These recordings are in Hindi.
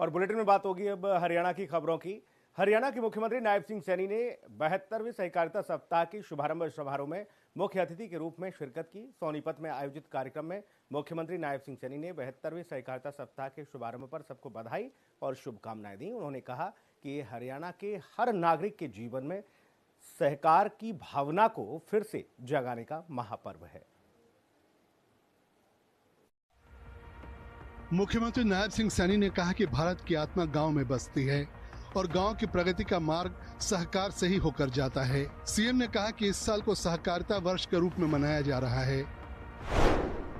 और बुलेटिन में बात होगी अब हरियाणा की खबरों की। हरियाणा के मुख्यमंत्री नायब सिंह सैनी ने 72वें सहकारिता सप्ताह के शुभारंभ समारोह में मुख्य अतिथि के रूप में शिरकत की। सोनीपत में आयोजित कार्यक्रम में मुख्यमंत्री नायब सिंह सैनी ने 72वें सहकारिता सप्ताह के शुभारंभ पर सबको बधाई और शुभकामनाएं दी। उन्होंने कहा कि ये हरियाणा के हर नागरिक के जीवन में सहकार की भावना को फिर से जगाने का महापर्व है। मुख्यमंत्री नायब सिंह सैनी ने कहा कि भारत की आत्मा गांव में बसती है और गांव की प्रगति का मार्ग सहकार से ही होकर जाता है। सीएम ने कहा कि इस साल को सहकारिता वर्ष के रूप में मनाया जा रहा है।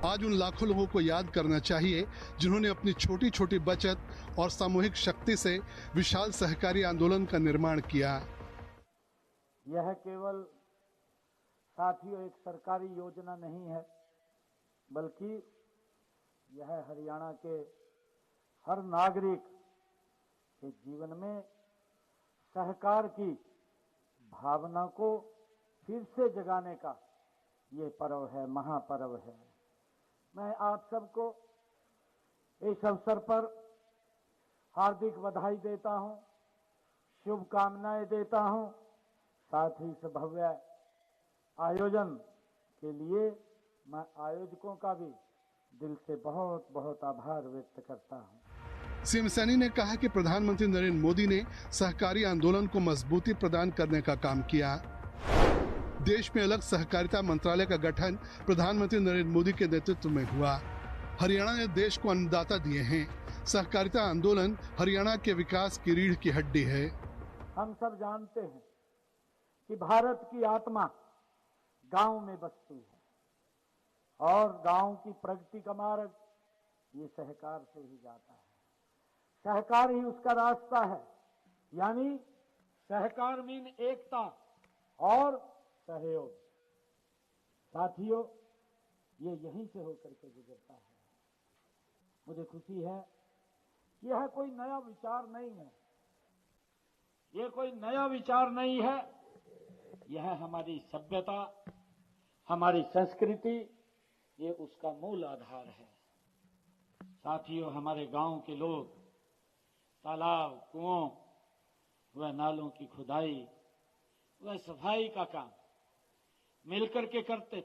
आज उन लाखों लोगों को याद करना चाहिए जिन्होंने अपनी छोटी छोटी बचत और सामूहिक शक्ति से विशाल सहकारी आंदोलन का निर्माण किया। यह केवल साथियों एक सरकारी योजना नहीं है, बल्कि यह हरियाणा के हर नागरिक के जीवन में सहकार की भावना को फिर से जगाने का ये पर्व है, महापर्व है। मैं आप सबको इस अवसर पर हार्दिक बधाई देता हूं, शुभकामनाएं देता हूं। साथ ही इस भव्य आयोजन के लिए मैं आयोजकों का भी दिल से बहुत बहुत आभार व्यक्त करता हूं। सीएम सैनी ने कहा कि प्रधानमंत्री नरेंद्र मोदी ने सहकारी आंदोलन को मजबूती प्रदान करने का काम किया। देश में अलग सहकारिता मंत्रालय का गठन प्रधानमंत्री नरेंद्र मोदी के नेतृत्व में हुआ। हरियाणा ने देश को अन्नदाता दिए हैं। सहकारिता आंदोलन हरियाणा के विकास की रीढ़ की हड्डी है। हम सब जानते हैं कि भारत की आत्मा गांव में बसती है और गांव की प्रगति का मार्ग ये सहकार से ही जाता है। सहकार ही उसका रास्ता है, यानी सहकार मीन एकता और सहयोग। साथियों, ये यहीं से होकर के गुजरता है। मुझे खुशी है कि यह कोई नया विचार नहीं है, ये कोई नया विचार नहीं है। यह हमारी सभ्यता, हमारी संस्कृति, ये उसका मूल आधार है। साथियों, हमारे गांव के लोग तालाब, कुओं व नालों की खुदाई व सफाई का काम मिलकर के करते थे।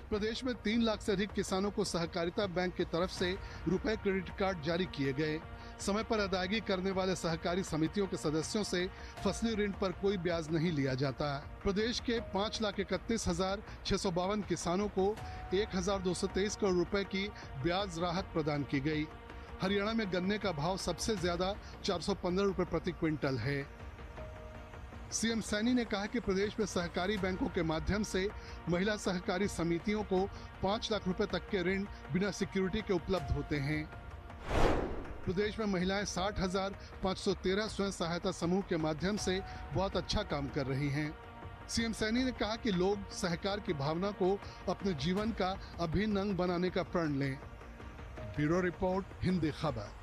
प्रदेश में 3 लाख से अधिक किसानों को सहकारिता बैंक की तरफ से रुपए क्रेडिट कार्ड जारी किए गए। समय पर अदायगी करने वाले सहकारी समितियों के सदस्यों से फसली ऋण पर कोई ब्याज नहीं लिया जाता। प्रदेश के 5,31,652 किसानों को 1,223 करोड़ रुपए की ब्याज राहत प्रदान की गई। हरियाणा में गन्ने का भाव सबसे ज्यादा 415 रुपए प्रति क्विंटल है। सीएम सैनी ने कहा कि प्रदेश में सहकारी बैंकों के माध्यम से महिला सहकारी समितियों को 5 लाख रुपए तक के ऋण बिना सिक्योरिटी के उपलब्ध होते हैं। प्रदेश में महिलाएं 60,513 स्वयं सहायता समूह के माध्यम से बहुत अच्छा काम कर रही हैं। सीएम सैनी ने कहा कि लोग सहकार की भावना को अपने जीवन का अभिन्न अंग बनाने का प्रण लें। ब्यूरो रिपोर्ट, हिंदी खबर।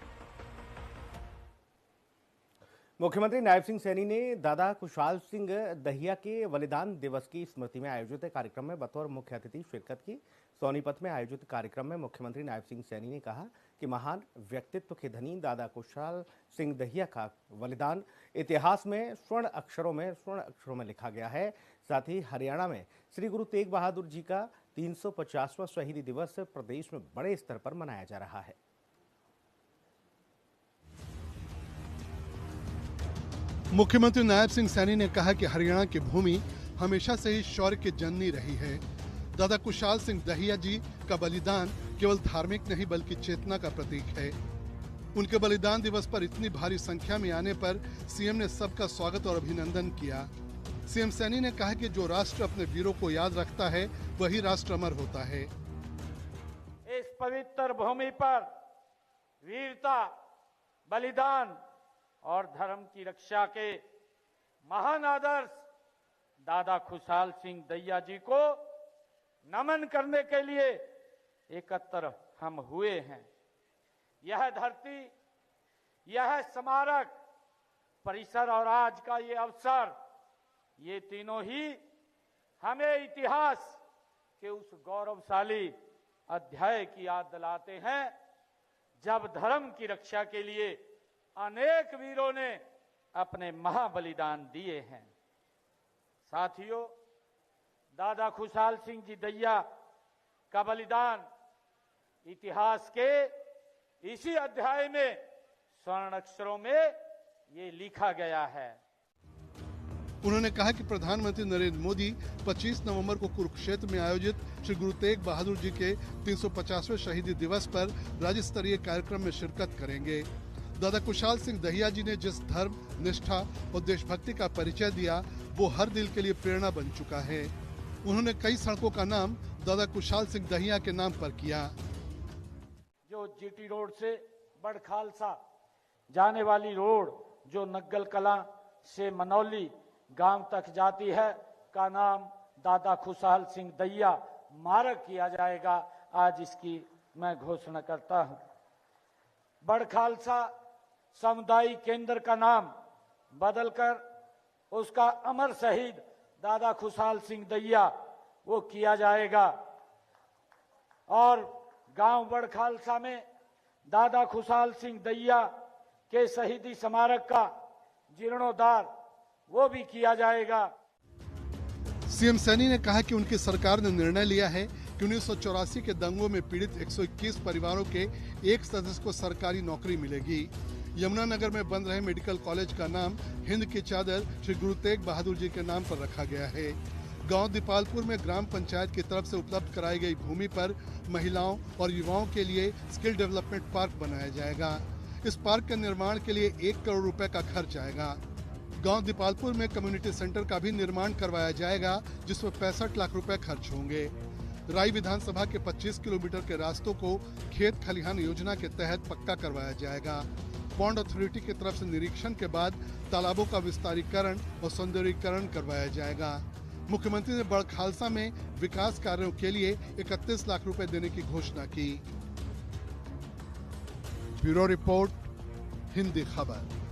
मुख्यमंत्री नायब सिंह सैनी ने दादा कुशाल सिंह दहिया के बलिदान दिवस की स्मृति में आयोजित कार्यक्रम में बतौर मुख्य अतिथि शिरकत की। सोनीपत में आयोजित कार्यक्रम में मुख्यमंत्री नायब सिंह सैनी ने कहा कि महान व्यक्तित्व के धनी दादा कुशाल सिंह दहिया का बलिदान इतिहास में स्वर्ण अक्षरों में लिखा गया है। साथ ही हरियाणा में श्री गुरु तेग बहादुर जी का 350वां शहीदी दिवस प्रदेश में बड़े स्तर पर मनाया जा रहा है। मुख्यमंत्री नायब सिंह सैनी ने कहा कि हरियाणा की भूमि हमेशा से ही शौर्य की जननी रही है। दादा कुशाल सिंह दहिया जी का बलिदान केवल धार्मिक नहीं बल्कि चेतना का प्रतीक है। उनके बलिदान दिवस पर इतनी भारी संख्या में आने पर सीएम ने सबका स्वागत और अभिनंदन किया। सीएम सैनी ने कहा कि जो राष्ट्र अपने वीरों को याद रखता है वही राष्ट्र अमर होता है। इस पवित्र भूमि पर वीरता, बलिदान और धर्म की रक्षा के महान आदर्श दादा खुशाल सिंह दहिया जी को नमन करने के लिए एकत्र हम हुए हैं। यह धरती, यह स्मारक परिसर और आज का ये अवसर, ये तीनों ही हमें इतिहास के उस गौरवशाली अध्याय की याद दिलाते हैं जब धर्म की रक्षा के लिए अनेक वीरों ने अपने महाबलिदान दिए हैं। साथियों, दादा खुशहाल सिंह जी दैया का बलिदान इतिहास के इसी अध्याय में स्वर्ण अक्षरों में ये लिखा गया है। उन्होंने कहा कि प्रधानमंत्री नरेंद्र मोदी 25 नवंबर को कुरुक्षेत्र में आयोजित श्री गुरु तेग बहादुर जी के 350वें शहीदी दिवस पर राज्य स्तरीय कार्यक्रम में शिरकत करेंगे। दादा खुशहाल सिंह दहिया जी ने जिस धर्म, निष्ठा और देशभक्ति का परिचय दिया, वो हर दिल के लिए प्रेरणा बन चुका है। उन्होंने कई सड़कों का नाम दादा खुशहाल सिंह दहिया के नाम पर किया। जो जीटी रोड से बड़खालसा जाने वाली रोड जो नग्गल कलां से मनौली गांव तक जाती है, का नाम दादा खुशहाल सिंह दहिया मार्ग किया जाएगा। आज इसकी मैं घोषणा करता हूं। बड़खालसा सामुदायिक केंद्र का नाम बदलकर उसका अमर शहीद दादा खुशहाल सिंह दहिया वो किया जाएगा। और गांव बड़खालसा में दादा खुशहाल सिंह दहिया के शहीदी स्मारक का जीर्णोद्धार वो भी किया जाएगा। सीएम सैनी ने कहा कि उनकी सरकार ने निर्णय लिया है कि 1984 के दंगों में पीड़ित 121 परिवारों के एक सदस्य को सरकारी नौकरी मिलेगी। यमुनानगर में बन रहे मेडिकल कॉलेज का नाम हिंद की चादर श्री गुरु तेग बहादुर जी के नाम पर रखा गया है। गांव दीपालपुर में ग्राम पंचायत की तरफ से उपलब्ध कराई गई भूमि पर महिलाओं और युवाओं के लिए स्किल डेवलपमेंट पार्क बनाया जाएगा। इस पार्क के निर्माण के लिए 1 करोड़ रुपए का खर्च आएगा। गांव दीपालपुर में कम्युनिटी सेंटर का भी निर्माण करवाया जाएगा, जिसमें 65 लाख रुपए खर्च होंगे। राई विधानसभा के 25 किलोमीटर के रास्तों को खेत खलिहान योजना के तहत पक्का करवाया जाएगा। पॉन्ड अथॉरिटी की तरफ से निरीक्षण के बाद तालाबों का विस्तारीकरण और सौंदर्यीकरण करवाया जाएगा। मुख्यमंत्री ने बड़खालसा में विकास कार्यों के लिए 31 लाख रुपए देने की घोषणा की। ब्यूरो रिपोर्ट, हिंदी खबर।